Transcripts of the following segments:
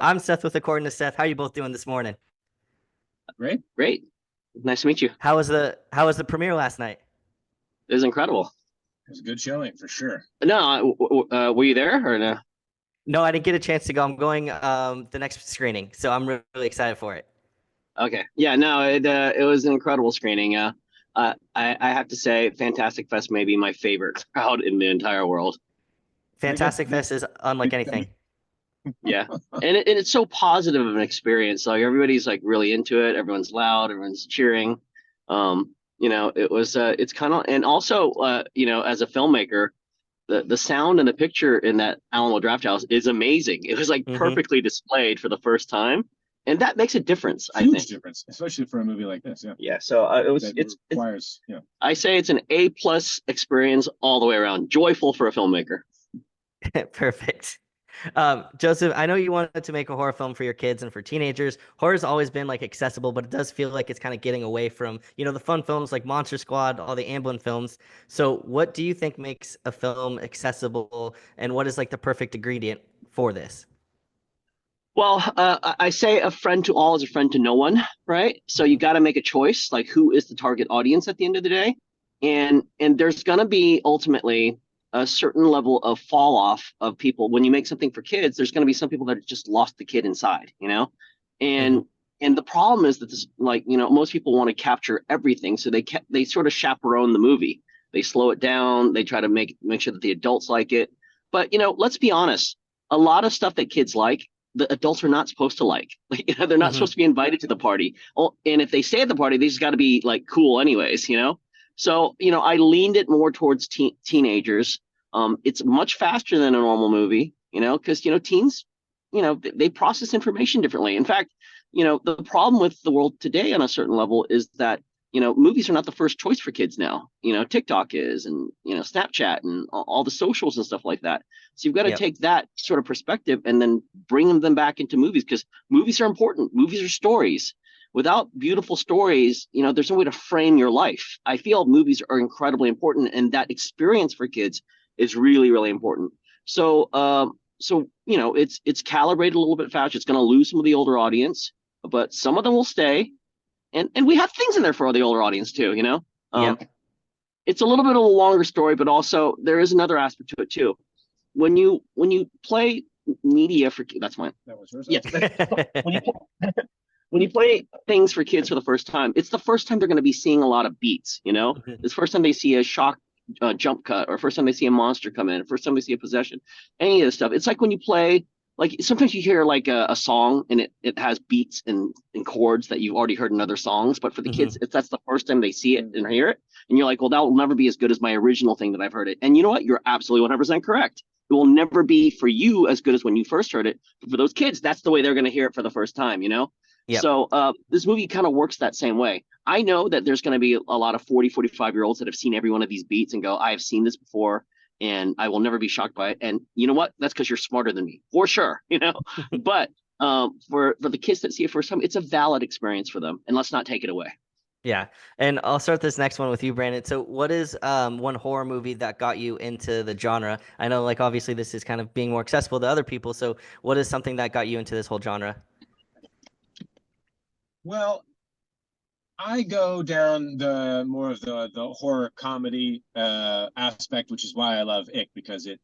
I'm Seth with According to Seth. How are you both doing this morning? Great, great. Nice to meet you. How was the premiere last night? It was incredible. It was a good showing for sure. No, were you there or no? No, I didn't get a chance to go. I'm going the next screening, so I'm really excited for it. Okay, yeah, no, it was an incredible screening. I have to say, Fantastic Fest may be my favorite crowd in the entire world. They got Fantastic Fest is unlike anything. Yeah, and it's so positive of an experience. Like everybody's like really into it. Everyone's loud. Everyone's cheering. It's kind of, and also, as a filmmaker, the sound and the picture in that Alamo Draft House is amazing. It was like Hmm. perfectly displayed for the first time, and that makes a difference, I huge think. difference, especially for a movie like this. Yeah, Yeah, so that it's requires. Yeah, I say it's an A+ experience all the way around. Joyful for a filmmaker. Perfect. Joseph, I know you wanted to make a horror film for your kids and for teenagers. Horror's always been like accessible, but it does feel like it's kind of getting away from, the fun films like Monster Squad, all the Amblin films. So what do you think makes a film accessible, and what is like the perfect ingredient for this? Well, I say a friend to all is a friend to no one, right? So you Mhm. got to make a choice, like who is the target audience at the end of the day, and there's going to be ultimately a certain level of fall off of people when you make something for kids. There's going to be some people that just lost the kid inside, Mhm. and and the problem is that this, like, most people want to capture everything, so they sort of chaperone the movie. They slow it down. They try to make sure that the adults like it. But let's be honest, a lot of stuff that kids like the adults are not supposed to like. Like, they're not Mhm. supposed to be invited to the party. Oh, and if they stay at the party, they just got to be like cool anyways. So, I leaned it more towards teenagers. It's much faster than a normal movie, because, teens, they process information differently. In fact, the problem with the world today on a certain level is that, movies are not the first choice for kids now. TikTok is, and, Snapchat and all the socials and stuff like that. So you've got to Yep. take that sort of perspective and then bring them back into movies, because movies are important. Movies are stories. Without beautiful stories, there's no way to frame your life. I feel movies are incredibly important, and that experience for kids is really, really important. So it's calibrated a little bit faster. It's going to lose some of the older audience, but some of them will stay, and we have things in there for the older audience too. Um, Yep. it's a little bit of a longer story, but also there is another aspect to it too. When you play media for that's mine. that was yours. Yeah, Okay. when you when you play things for kids for the first time, it's the first time they're going to be seeing a lot of beats. Mhm. It's the first time they see a shock jump cut, or first time they see a monster come in, first time they see a possession, any of this stuff. It's like when you play, like sometimes you hear like a song and it has beats and chords that you've already heard in other songs, but for the kids, Mhm. that's the first time they see it and hear it, and you're like, well, that will never be as good as my original thing that I've heard it. And you know what? You're absolutely 100% correct. It will never be for you as good as when you first heard it. But for those kids, that's the way they're going to hear it for the first time. Yep. So this movie kind of works that same way. I know that there's going to be a lot of 40, 45-year-olds that have seen every one of these beats and go, I have seen this before and I will never be shocked by it. And you know what? That's because you're smarter than me, for sure. But for the kids that see it first time, it's a valid experience for them. And let's not take it away. Yeah. And I'll start this next one with you, Brandon. So what is one horror movie that got you into the genre? I know, like, obviously this is kind of being more accessible to other people. So what is something that got you into this whole genre? Well, I go down the more of the horror comedy aspect, which is why I love Ick, because it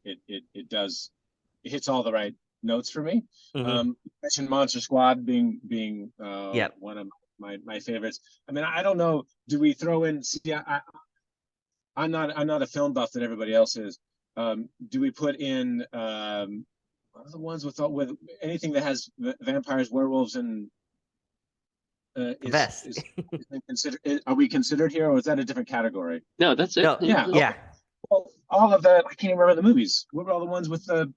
hits all the right notes for me. Hmm. You mentioned Monster Squad being Yep. one of my favorites. I mean, I don't know. Do we throw in? See, I'm not a film buff that everybody else is. Do we put in what are the ones with anything that has vampires, werewolves, and Vest. is considered? Are we considered here, or is that a different category? No, that's it. No. Yeah. Yeah. Okay. Well, all of that. I can't even remember the movies. What were all the ones with the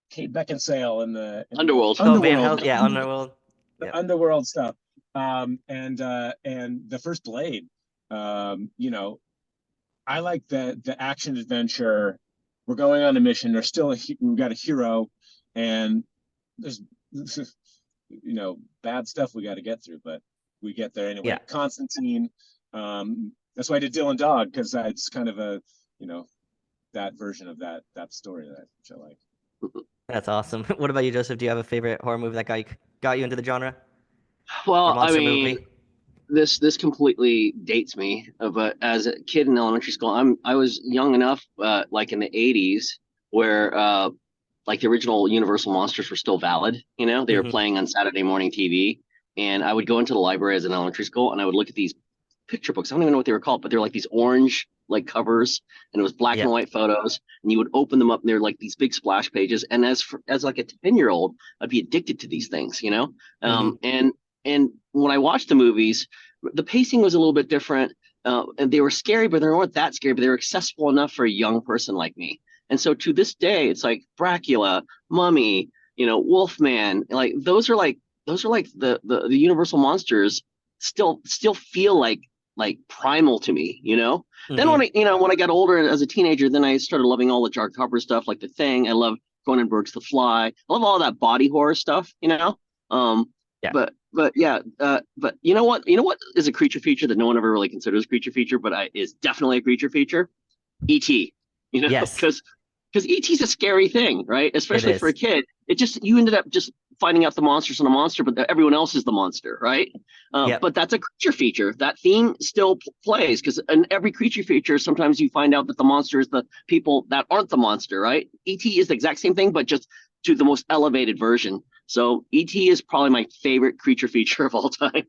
Kate Beckinsale and the Underworld. Oh, Van underworld, Helsing. Yeah. Underworld. the Yep. underworld stuff, and the first Blade. You know, I like the action adventure. We're going on a mission. There's still we've got a hero, and there's bad stuff we got to get through, but we get there anyway. Yeah. Constantine. That's why I did Dylan Dog, because it's kind of a you know that version of that story that which I like. That's awesome. What about you, Joseph? Do you have a favorite horror movie that got you into the genre or Well, I monster mean, movie? this completely dates me, but as a kid in elementary school, I was young enough, like in the '80s, where like the original Universal monsters were still valid. You know, they were Hmm. playing on Saturday morning TV, and I would go into the library as an elementary school, and I would look at these picture books. I don't even know what they were called, but they're like these orange like covers, and it was black and Yep. white photos, and you would open them up, and they're like these big splash pages. And as like a 10-year-old, I'd be addicted to these things, you know. Hmm. And when I watched the movies, the pacing was a little bit different, and they were scary, but they weren't that scary. But they were accessible enough for a young person like me. And so to this day, it's like Dracula, Mummy, Wolfman. Those are like the Universal monsters still feel like primal to me, you know. Then Hmm. when I got older as a teenager, then I started loving all the Jar Carper stuff, like The Thing. I love Cronenberg's The Fly. I love all that body horror stuff, you know. Um, Yeah. but yeah, but you know what? You know what is a creature feature that no one ever really considers a creature feature, but is definitely a creature feature? E.T. You know, Yes, because ET's a scary thing, right? it Especially for a is. kid. It just you ended up just finding out the monster's not a monster, but everyone else is the monster, right? Yep. But that's a creature feature. That theme still plays because in every creature feature, sometimes you find out that the monster is the people that aren't the monster, right? ET is the exact same thing, but just to the most elevated version. So ET is probably my favorite creature feature of all time.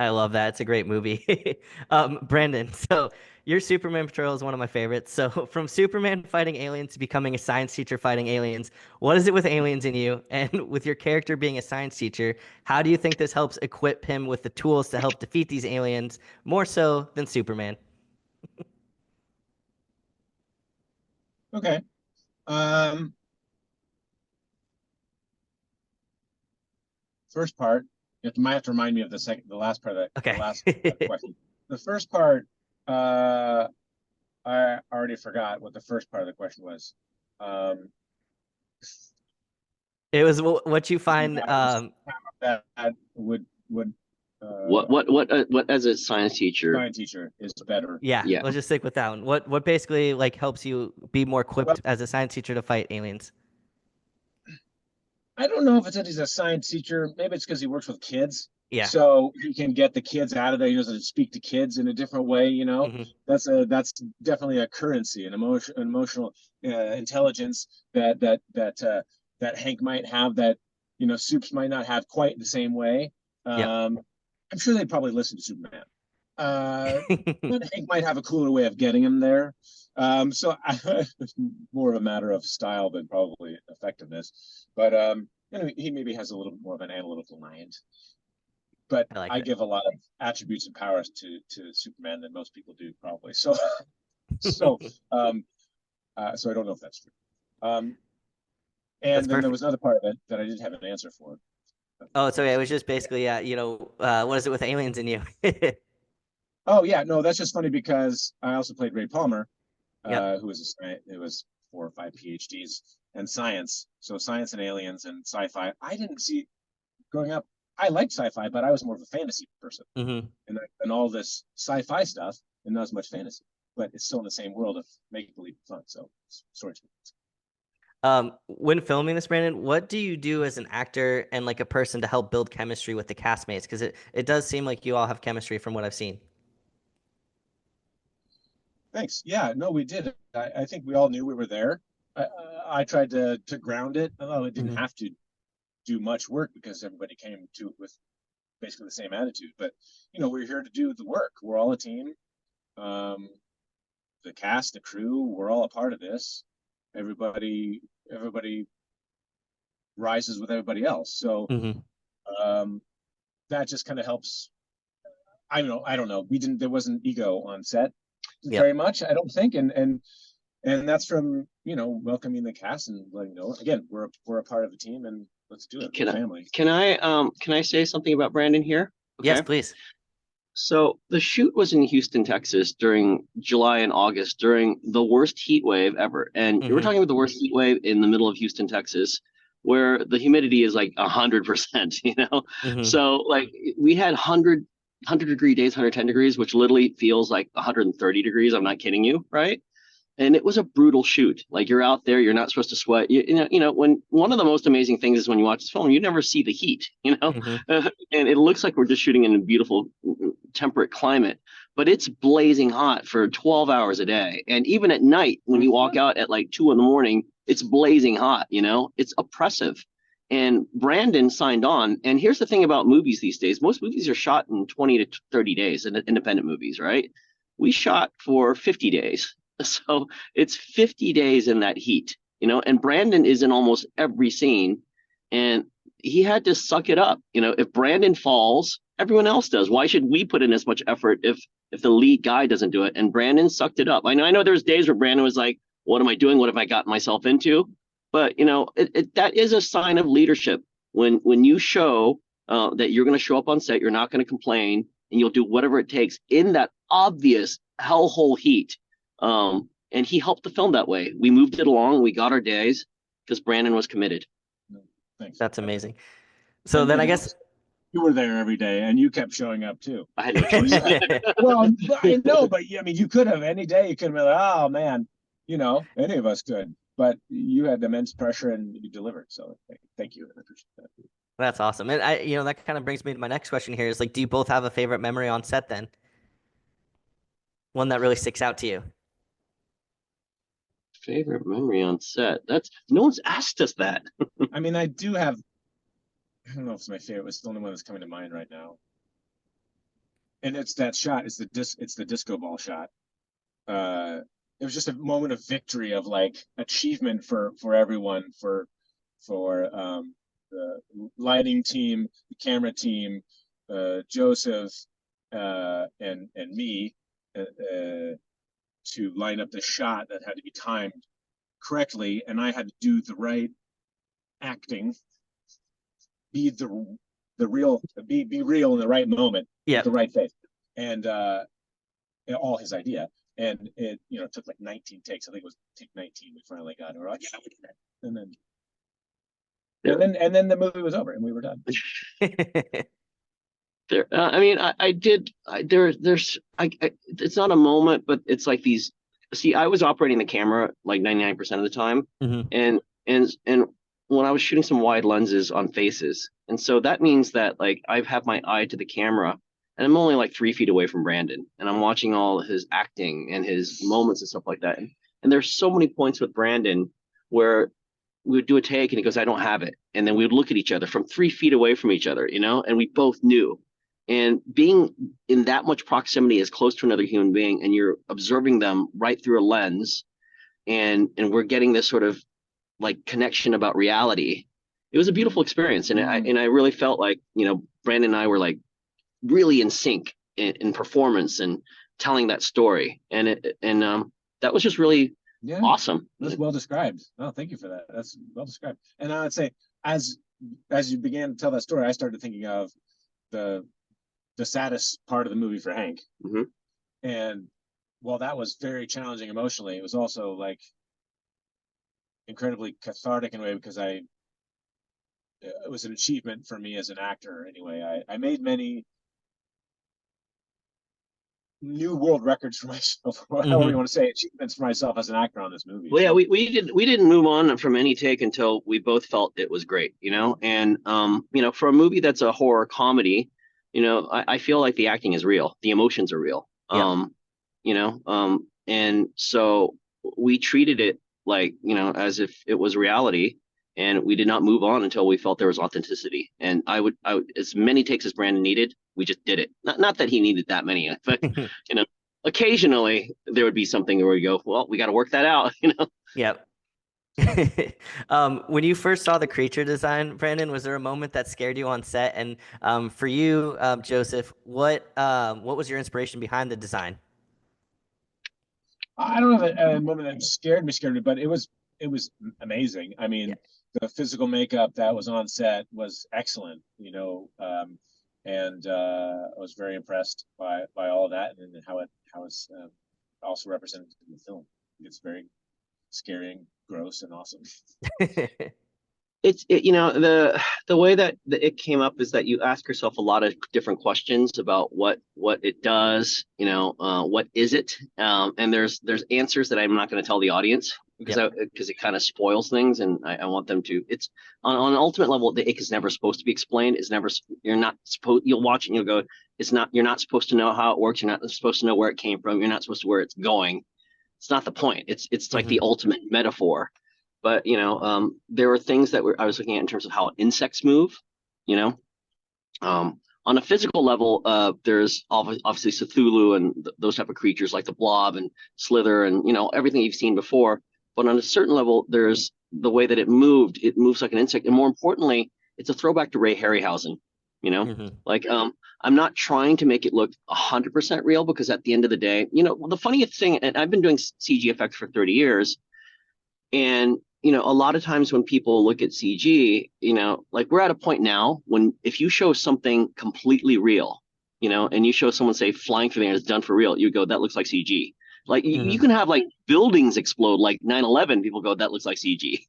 I love that. It's a great movie. Brandon, so your Superman portrayal is one of my favorites. So from Superman fighting aliens to becoming a science teacher fighting aliens, what is it with aliens in you? And with your character being a science teacher, how do you think this helps equip him with the tools to help defeat these aliens more so than Superman? Okay. Um, First part, might have to remind me of the last part of the Okay. last question. The first part, uh, I already forgot what the first part of the question was. Um, It was what you find. matters that would What as a science teacher? science teacher is better. Yeah, Yeah. let's just stick with that one. What basically like helps you be more Well, equipped as a science teacher to fight aliens? I don't know if it's that he's a science teacher. Maybe it's because he works with kids, Yeah. so he can get the kids out of there. He doesn't speak to kids in a different way. You know, Hmm. that's definitely a currency, an emotional intelligence that Hank might have that Soups might not have quite the same way. Yep. I'm sure they probably listen to Superman. Uh, but Hank might have a cooler way of getting him there. It's more of a matter of style than probably effectiveness. But he maybe has a little bit more of an analytical mind. But I like I that. give a lot of attributes and powers to Superman than most people do, probably. So um, so I don't know if that's true. Um, That's and then there perfect. was another part of it that I didn't have an answer for. Oh, so What yeah, it was was it? just basically, what is it with aliens in you? Oh yeah, no, that's just funny because I also played Ray Palmer, Yep. who was 4 or 5 PhDs and science. So science and aliens and sci-fi. I didn't see growing up. I liked sci-fi, but I was more of a fantasy person, Hmm. and all this sci-fi stuff, and not as much fantasy. But it's still in the same world of make believe fun. So sorry. When filming this, Brandon, what do you do as an actor and like a person to help build chemistry with the castmates? Because it does seem like you all have chemistry from what I've seen. Thanks. Yeah, no, we did. I think we all knew we were there. I tried to ground it, although it didn't Hmm. have to do much work because everybody came to it with basically the same attitude. But we're here to do the work. We're all a team. Um, the cast, the crew, we're all a part of this. Everybody rises with everybody else. So Hmm. um, that just kind of helps. I don't know. We didn't. There wasn't ego on set Yep. very much. I don't think. And that's from welcoming the cast and letting know again we're a part of the team and let's do it. We're Can I family. can I say something about Brandon here? Yes, Okay. please. So the shoot was in Houston, Texas during July and August during the worst heat wave ever. And we're Hmm. talking about the worst heat wave in the middle of Houston, Texas, where the humidity is like 100%, you know? Hmm. So like we had 100 degree days, 110 degrees, which literally feels like 130 degrees. I'm not kidding you, right? and it was a brutal shoot. Like you're out there, you're not supposed to sweat. When one of the most amazing things is when you watch this film, you never see the heat, Hmm. and it looks like we're just shooting in a beautiful temperate climate, but it's blazing hot for 12 hours a day. And even at night, when you walk out at like 2 in the morning, it's blazing hot, it's oppressive. And Brandon signed on. And here's the thing about movies these days. Most movies are shot in 20 to 30 days, independent movies, right? We shot for 50 days. So it's 50 days in that heat, and Brandon is in almost every scene, and he had to suck it up. If Brandon falls, everyone else does. Why should we put in as much effort if the lead guy doesn't do it? And Brandon sucked it up. I know there's days where Brandon was like, what am I doing? What have I gotten myself into? But that is a sign of leadership when you show that you're going to show up on set, you're not going to complain, and you'll do whatever it takes in that obvious hellhole heat. And he helped the film that way. We moved it along. We got our days because Brandon was committed. Thanks. That's amazing. So then I guess you were there every day, and you kept showing up too. I had no choice. Well, I know, but I mean, you could have any day. You could have been like, oh man, any of us could. But you had immense pressure, and you delivered. So thank you. I appreciate that. That's awesome. And that kind of brings me to my next question here is like, do you both have a favorite memory on set then? One that really sticks out to you? Favorite memory on set? No one's asked us that. I mean, I do have. I don't know if it's my favorite. It's the only one that's coming to mind right now. And it's that shot. It's the disco ball shot. It was just a moment of victory, of like achievement for everyone, for the lighting team, the camera team, Joseph, and me, to line up the shot that had to be timed correctly, and I had to do the right acting, be real in the right moment, Yeah. the right face, and all his idea. And it took like 19 takes. I think it was take 19. We finally got it. We're like, yeah, we did it. And then the movie was over and we were done. I mean, I did. It's not a moment, but it's like these. See, I was operating the camera like 99% of the time, and when I was shooting some wide lenses on faces, and so that means that like I have my eye to the camera, and I'm only like 3 feet away from Brandon, and I'm watching all his acting and his moments and stuff like that. And there's so many points with Brandon where we would do a take and he goes, I don't have it. And then we would look at each other from 3 feet away from each other, and we both knew. And being in that much proximity as close to another human being, and you're observing them right through a lens, and we're getting this sort of like connection about reality. It was a beautiful experience. And I really felt like, Brandon and I were like really in sync in performance and telling that story. And that was just really awesome. That's well described. Oh, thank you for that. That's well described. And I would say, as you began to tell that story, I started thinking of the saddest part of the movie for Hank. And while that was very challenging emotionally, it was also like incredibly cathartic in a way, because it was an achievement for me as an actor. Anyway, I made many new world records for myself, however you want to say, achievements for myself as an actor on this movie. Well, yeah, we didn't move on from any take until we both felt it was great, and for a movie that's a horror comedy, I feel like the acting is real, the emotions are real. And so we treated it like, as if it was reality, and we did not move on until we felt there was authenticity. And I would as many takes as Brandon needed, we just did it. Not that he needed that many, but occasionally there would be something where we go, well, we got to work that out, Yep. When you first saw the creature design, Brandon, was there a moment that scared you on set? And for you, Joseph, what was your inspiration behind the design? I don't have a moment that scared me, but it was amazing. I mean, the physical makeup that was on set was excellent, and I was very impressed by all of that, and how it's also represented in the film. It's very scary and gross and awesome. The way that it came up is that you ask yourself a lot of different questions about what what it does, what is it? And there's answers that I'm not going to tell the audience Yep. because it kind of spoils things, and I want them to. It's on an ultimate level, the ick is never supposed to be explained. It's never you're not supposed. You'll watch it and you'll go. It's not. You're not supposed to know how it works. You're not supposed to know where it came from. You're not supposed to where it's going. It's not the point. It's like the ultimate metaphor. But there were things that I was looking at in terms of how insects move. You know, on a physical level, there's obviously Cthulhu and those type of creatures like the Blob and Slither and everything you've seen before. But on a certain level, there's the way that it moved. It moves like an insect, and more importantly, it's a throwback to Ray Harryhausen. Like I'm not trying to make it look 100% real because at the end of the day, the funniest thing, and I've been doing CG effects for 30 years, and a lot of times when people look at CG, like we're at a point now when if you show something completely real, and you show someone say flying through the air is done for real, you go, that looks like CG. Like you can have like buildings explode like 9/11, people go, that looks like CG,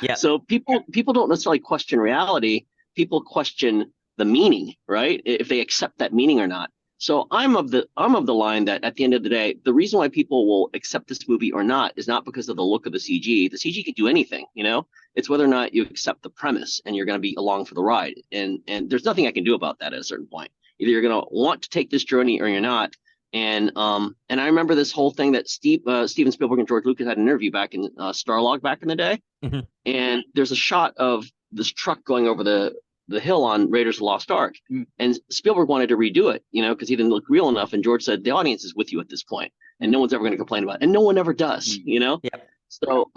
Yeah. So people don't necessarily question reality, people question the meaning, right? If they accept that meaning or not. So I'm of the line that at the end of the day, the reason why people will accept this movie or not is not because of the look of the CG. The CG can do anything, It's whether or not you accept the premise and you're going to be along for the ride. And there's nothing I can do about that at a certain point. Either you're going to want to take this journey or you're not. And I remember this whole thing that Steven Spielberg and George Lucas had an interview back in Starlog back in the day. And there's a shot of this truck going over the hill on Raiders of the Lost Ark. And Spielberg wanted to redo it, because he didn't look real enough. And George said, the audience is with you at this point, and no one's ever going to complain about it. And no one ever does, Yeah. So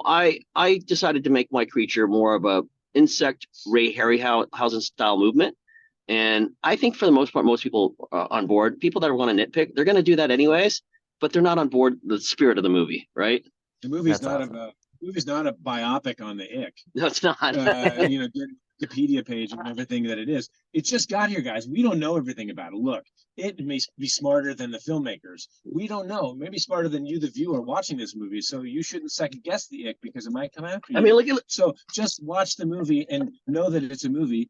I decided to make my creature more of a insect Ray Harryhausen style movement. And I think for the most part, most people are on board. People that want to nitpick, they're going to do that anyways, but they're not on board the spirit of the movie, right? The movie's That's not awesome. a movie's not a biopic on the ick. No, it's not. Wikipedia page and everything that it is. It's just got here, guys. We don't know everything about it. Look, it may be smarter than the filmmakers. We don't know. Maybe smarter than you, the viewer, watching this movie. So you shouldn't second guess the ick because it might come after you. I mean, look at So just watch the movie and know that it's a movie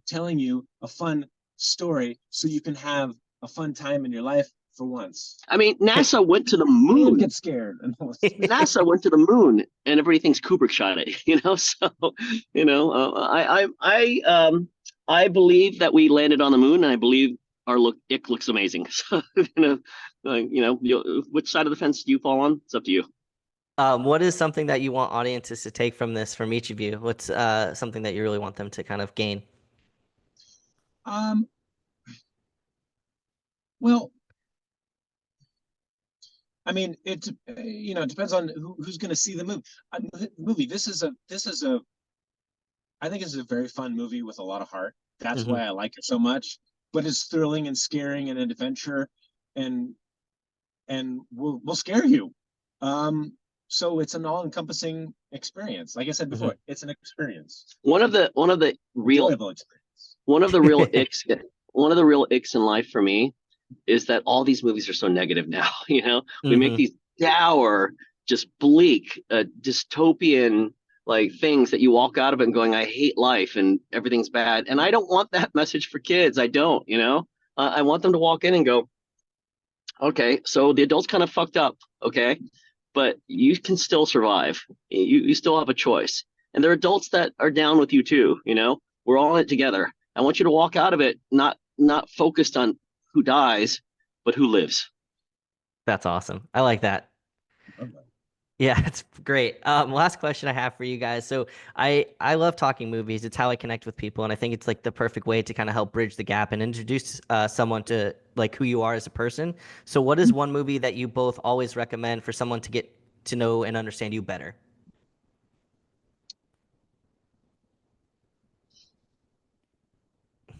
telling you a fun story so you can have a fun time in your life for once. I mean, NASA went to the And moon. get scared. NASA went to the moon, and everybody thinks Kubrick shot it. So I believe that we landed on the moon, and I believe it looks amazing. So which side of the fence do you fall on? It's up to you. What is something that you want audiences to take from this, from each of you? What's something that you really want them to kind of gain? Well, I mean, it depends on who's going to see the movie. This is a I think it's a very fun movie with a lot of heart. That's why I like it so much. But it's thrilling and scaring and an adventure, and will scare you. So it's an all-encompassing experience. Like I said before, it's an experience. One of the real Enjoyable experience. One of the real icks in life for me is that all these movies are so negative now. We make these dour, just bleak, dystopian like things that you walk out of it and going, I hate life and everything's bad. And I don't want that message for kids. I don't. I want them to walk in and go, okay, so the adults kind of fucked up, okay, but you can still survive. You still have a choice, and there are adults that are down with you too. We're all in it together. I want you to walk out of it not focused on who dies, but who lives. That's awesome. I like that. Yeah, it's great. Last question I have for you guys. So I love talking movies. It's how I connect with people, and I think it's like the perfect way to kind of help bridge the gap and introduce someone to like who you are as a person. So what is one movie that you both always recommend for someone to get to know and understand you better?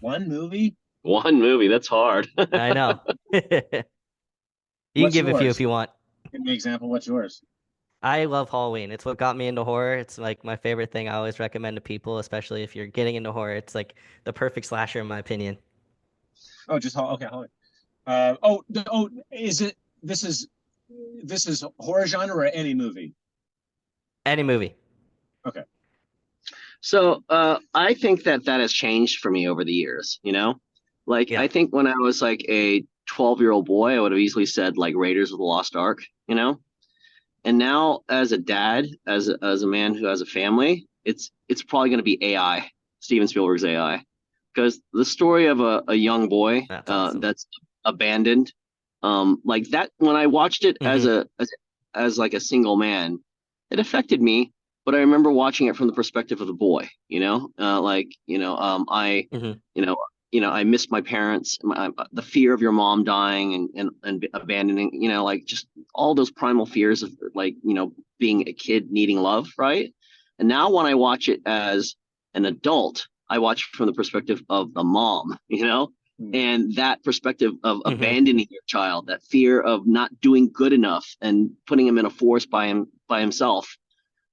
One movie? One movie, that's hard. I know. You can What's give a few yours? if you want. Give me an example. What's yours? I love Halloween. It's what got me into horror. It's like my favorite thing I always recommend to people, especially if you're getting into horror. It's like the perfect slasher in my opinion. Oh, just okay. Hold is it? This is horror genre or any movie? Any movie. Okay. So I think that has changed for me over the years. Like Yeah. I think when I was like a 12-year-old boy, I would have easily said like Raiders of the Lost Ark, you know? And now as a dad, as a man who has a family, it's probably going to be AI, Steven Spielberg's AI, because the story of a young boy That's awesome. that's abandoned, like that when I watched it Hmm. as like a single man, it affected me. But I remember watching it from the perspective of the boy, like Hmm. you know, I missed my parents, the fear of your mom dying and abandoning, like just all those primal fears of like, being a kid needing love, right? And now when I watch it as an adult, I watch from the perspective of the mom, Mm. and that perspective of Hmm. abandoning your child, that fear of not doing good enough and putting him in a forest by himself,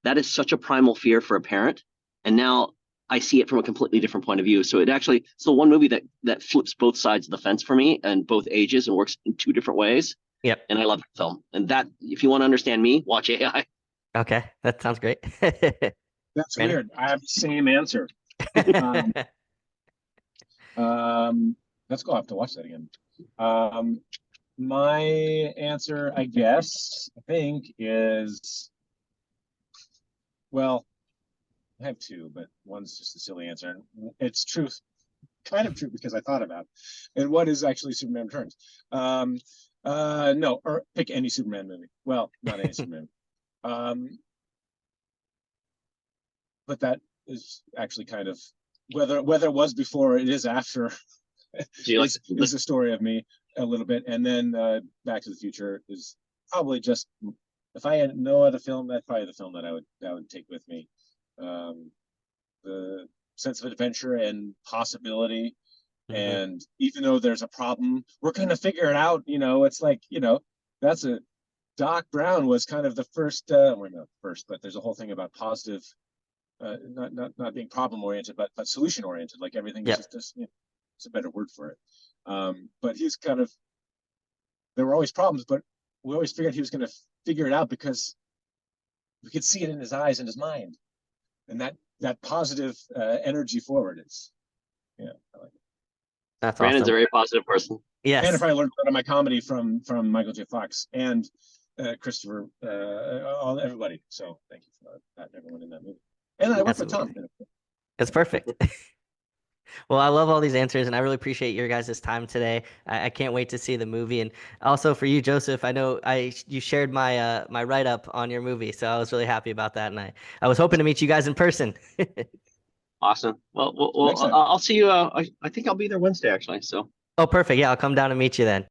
that is such a primal fear for a parent. And now I see it from a completely different point of view. So it's the one movie that flips both sides of the fence for me and both ages and works in two different ways. Yep. And I love the film. And that, if you want to understand me, watch AI. Okay. That sounds great. That's Brandon? weird. I have the same answer. Um, let's go. I have to watch that again. Um, my answer, I guess, I think is, well, I have two, but one's just a silly answer. And it's truth, kind of true because I thought about it. And what is actually Superman Returns? Um, no, or pick any Superman movie. Well, not any Superman. Um, but that is actually kind of whether it was before or it is after Do you like is a story of me a little bit. And then Back to the Future is probably just, if I had no other film, that's probably the film that I would take with me. Um, the sense of adventure and possibility. Hmm. And even though there's a problem, we're gonna figure it out. It's like, that's a Doc Brown was kind of the first, well, not first, but there's a whole thing about positive, not being problem oriented, but solution oriented. Like everything is Yep. just it's a better word for it. But he's kind of, there were always problems, but we always figured he was going to figure it out because we could see it in his eyes and his mind, and that positive energy forward is, yeah, I like it. That's Brandon's a awesome. very positive person. And if Yes. I learned a lot of my comedy from Michael J. Fox and Christopher, everybody. So thank you for that, everyone in that movie. And I worked That's with Tom. amazing. That's perfect. Well, I love all these answers, and I really appreciate your guys' time today. I can't wait to see the movie, and also for you, Joseph. I know you shared my write up on your movie, so I was really happy about that, and I was hoping to meet you guys in person. Awesome. Well, Next time. I'll see you. I think I'll be there Wednesday actually. So. Oh, perfect. Yeah, I'll come down and meet you then.